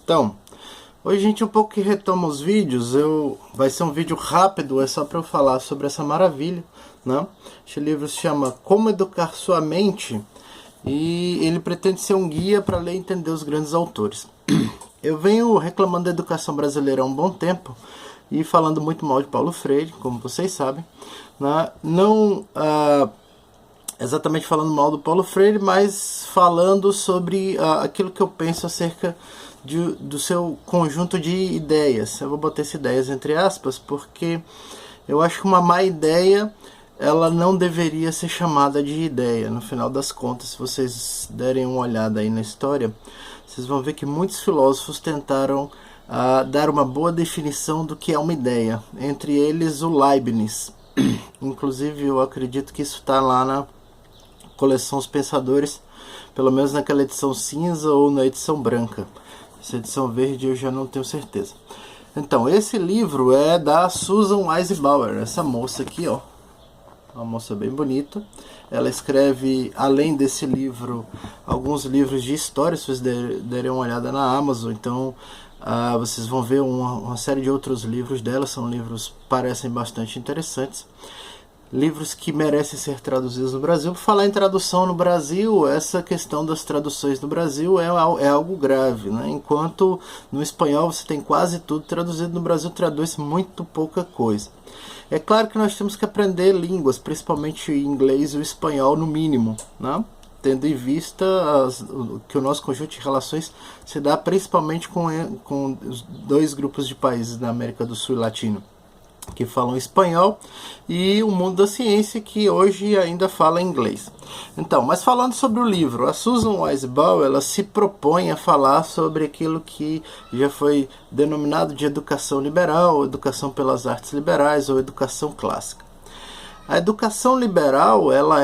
Então, hoje a gente um pouco que retoma os vídeos, vai ser um vídeo rápido, é só para eu falar sobre essa maravilha, né? Este livro se chama Como Educar Sua Mente e ele pretende ser um guia para ler e entender os grandes autores. Eu venho reclamando da educação brasileira há um bom tempo e falando muito mal de Paulo Freire, como vocês sabem, né? Não exatamente falando mal do Paulo Freire, mas falando sobre aquilo que eu penso acerca do seu conjunto de ideias. Eu vou botar essas ideias entre aspas, porque eu acho que uma má ideia ela não deveria ser chamada de ideia. No final das contas, se vocês derem uma olhada aí na história, vocês vão ver que muitos filósofos tentaram dar uma boa definição do que é uma ideia. Entre eles o Leibniz. Inclusive eu acredito que isso está lá na coleção Os Pensadores, pelo menos naquela edição cinza ou na edição branca. Essa edição verde eu já não tenho certeza. Então, esse livro é da Susan Weisbauer, essa moça aqui, ó. Uma moça bem bonita. Ela escreve, além desse livro, alguns livros de história, se vocês derem uma olhada na Amazon. Então, vocês vão ver uma série de outros livros dela. São livros que parecem bastante interessantes. Livros que merecem ser traduzidos no Brasil. Por falar em tradução no Brasil, essa questão das traduções no Brasil é algo grave, né? Enquanto no espanhol você tem quase tudo traduzido, no Brasil traduz muito pouca coisa. É claro que nós temos que aprender línguas, principalmente o inglês e o espanhol no mínimo, né? Tendo em vista que o nosso conjunto de relações se dá principalmente com os dois grupos de países da América do Sul e Latino, que falam espanhol, e o mundo da ciência, que hoje ainda fala inglês. Então, mas falando sobre o livro, a Susan Weisbauer, ela se propõe a falar sobre aquilo que já foi denominado de educação liberal, educação pelas artes liberais ou educação clássica. A educação liberal, ela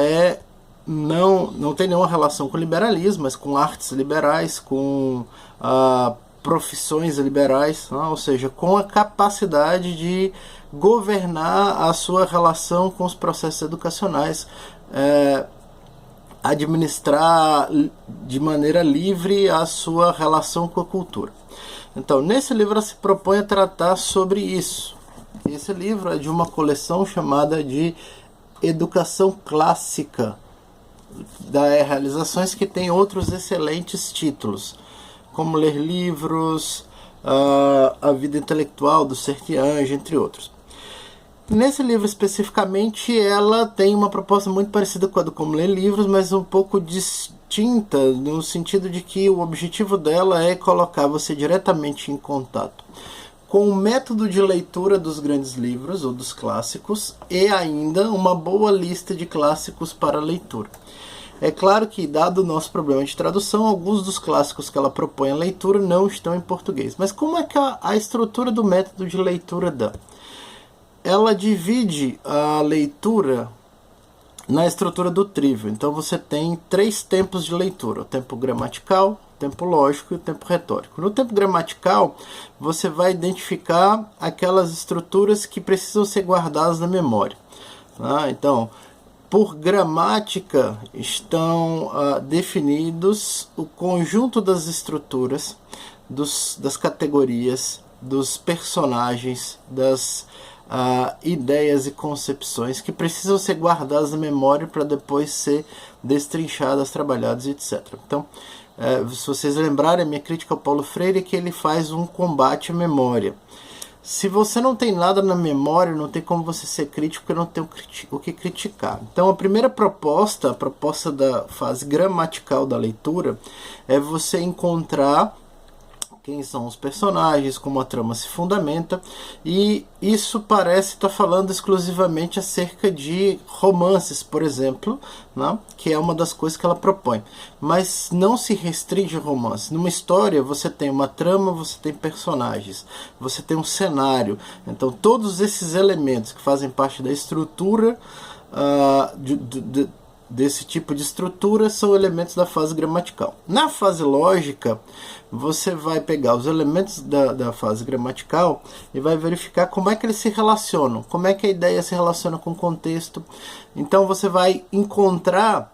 não tem nenhuma relação com o liberalismo, mas com artes liberais, com profissões liberais, né? Ou seja, com a capacidade de governar a sua relação com os processos educacionais, administrar de maneira livre a sua relação com a cultura. Então, nesse livro ela se propõe a tratar sobre isso. Esse livro é de uma coleção chamada de Educação Clássica, da Realizações, que tem outros excelentes títulos, como Ler Livros, A Vida Intelectual do Sertiange, entre outros. Nesse livro especificamente, ela tem uma proposta muito parecida com a do Como Ler Livros, mas um pouco distinta, no sentido de que o objetivo dela é colocar você diretamente em contato com o método de leitura dos grandes livros ou dos clássicos, e ainda uma boa lista de clássicos para leitura. É claro que, dado o nosso problema de tradução, alguns dos clássicos que ela propõe a leitura não estão em português. Mas como é que a estrutura do método de leitura dá? Ela divide a leitura na estrutura do trívio. Então você tem 3 tempos de leitura: o tempo gramatical, o tempo lógico e o tempo retórico. No tempo gramatical, você vai identificar aquelas estruturas que precisam ser guardadas na memória. Então, por gramática estão definidos o conjunto das estruturas, das categorias, dos personagens, das ideias e concepções que precisam ser guardadas na memória para depois ser destrinchadas, trabalhadas, etc. Então, se vocês lembrarem, a minha crítica ao Paulo Freire é que ele faz um combate à memória. Se você não tem nada na memória, não tem como você ser crítico, porque não tem o que criticar. Então, a primeira proposta, a proposta da fase gramatical da leitura, é você encontrar quem são os personagens, como a trama se fundamenta, e isso parece estar falando exclusivamente acerca de romances, por exemplo, né? Que é uma das coisas que ela propõe. Mas não se restringe a romance. Numa história você tem uma trama, você tem personagens, você tem um cenário. Então todos esses elementos que fazem parte da estrutura desse tipo de estrutura são elementos da fase gramatical. Na fase lógica, você vai pegar os elementos da fase gramatical e vai verificar como é que eles se relacionam, como é que a ideia se relaciona com o contexto. Então você vai encontrar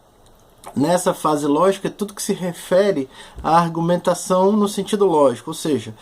nessa fase lógica, tudo que se refere à argumentação no sentido lógico, ou seja,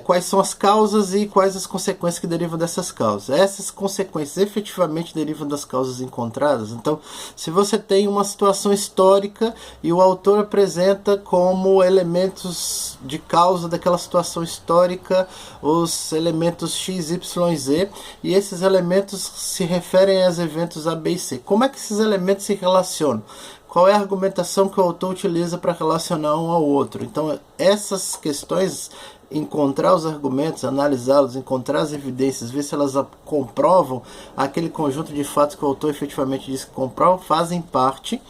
quais são as causas e quais as consequências que derivam dessas causas. Essas consequências efetivamente derivam das causas encontradas. Então, se você tem uma situação histórica e o autor apresenta como elementos de causa daquela situação histórica os elementos X, Y, Z, e esses elementos se referem aos eventos A, B e C. Como é que esses elementos se relacionam? Qual é a argumentação que o autor utiliza para relacionar um ao outro? Então, essas questões, encontrar os argumentos, analisá-los, encontrar as evidências, ver se elas comprovam aquele conjunto de fatos que o autor efetivamente diz que comprova, fazem parte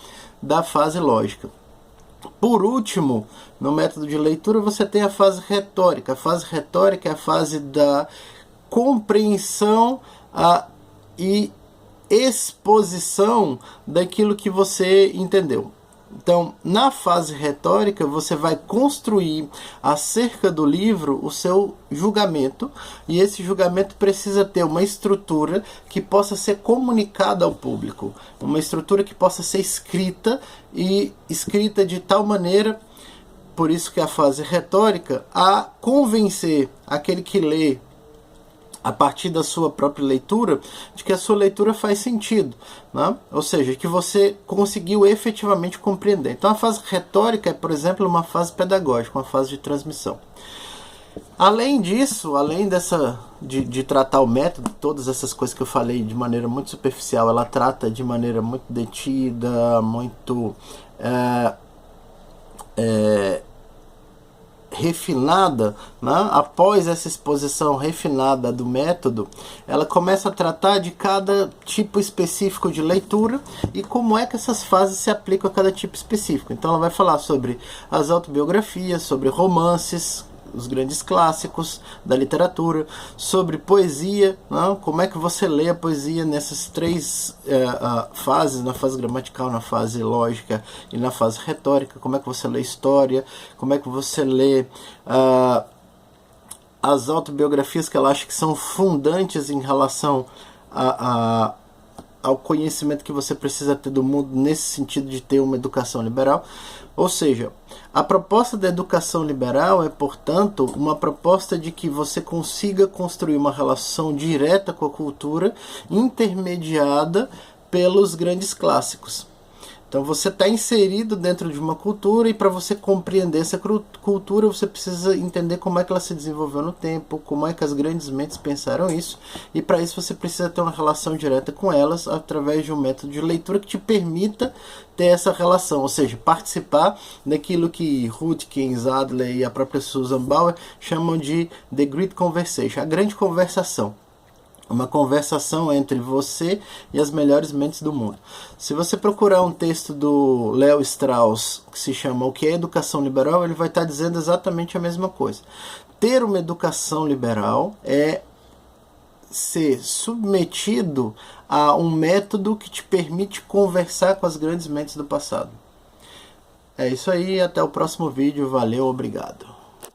da fase lógica. Por último, no método de leitura, você tem a fase retórica. A fase retórica é a fase da compreensão e exposição daquilo que você entendeu. Então, na fase retórica, você vai construir acerca do livro o seu julgamento, e esse julgamento precisa ter uma estrutura que possa ser comunicada ao público, uma estrutura que possa ser escrita, e escrita de tal maneira, por isso que a fase retórica, a convencer aquele que lê a partir da sua própria leitura, de que a sua leitura faz sentido, né? Ou seja, que você conseguiu efetivamente compreender. Então a fase retórica é, por exemplo, uma fase pedagógica, uma fase de transmissão. Além disso, além de tratar o método, todas essas coisas que eu falei de maneira muito superficial, ela trata de maneira muito detida, muito refinada, né? Após essa exposição refinada do método, ela começa a tratar de cada tipo específico de leitura e como é que essas fases se aplicam a cada tipo específico. Então ela vai falar sobre as autobiografias, sobre romances, os grandes clássicos da literatura, sobre poesia, né? Como é que você lê a poesia nessas três fases, na fase gramatical, na fase lógica e na fase retórica, como é que você lê história, como é que você lê as autobiografias que ela acha que são fundantes em relação ao conhecimento que você precisa ter do mundo, nesse sentido de ter uma educação liberal. Ou seja, a proposta da educação liberal é, portanto, uma proposta de que você consiga construir uma relação direta com a cultura, intermediada pelos grandes clássicos. Então você está inserido dentro de uma cultura, e para você compreender essa cultura, você precisa entender como é que ela se desenvolveu no tempo, como é que as grandes mentes pensaram isso, e para isso você precisa ter uma relação direta com elas através de um método de leitura que te permita ter essa relação, ou seja, participar daquilo que Rutgens, Adler e a própria Susan Bauer chamam de The Great Conversation, a grande conversação. Uma conversação entre você e as melhores mentes do mundo. Se você procurar um texto do Léo Strauss, que se chama O que é Educação Liberal, ele vai estar dizendo exatamente a mesma coisa. Ter uma educação liberal é ser submetido a um método que te permite conversar com as grandes mentes do passado. É isso aí, até o próximo vídeo. Valeu, obrigado.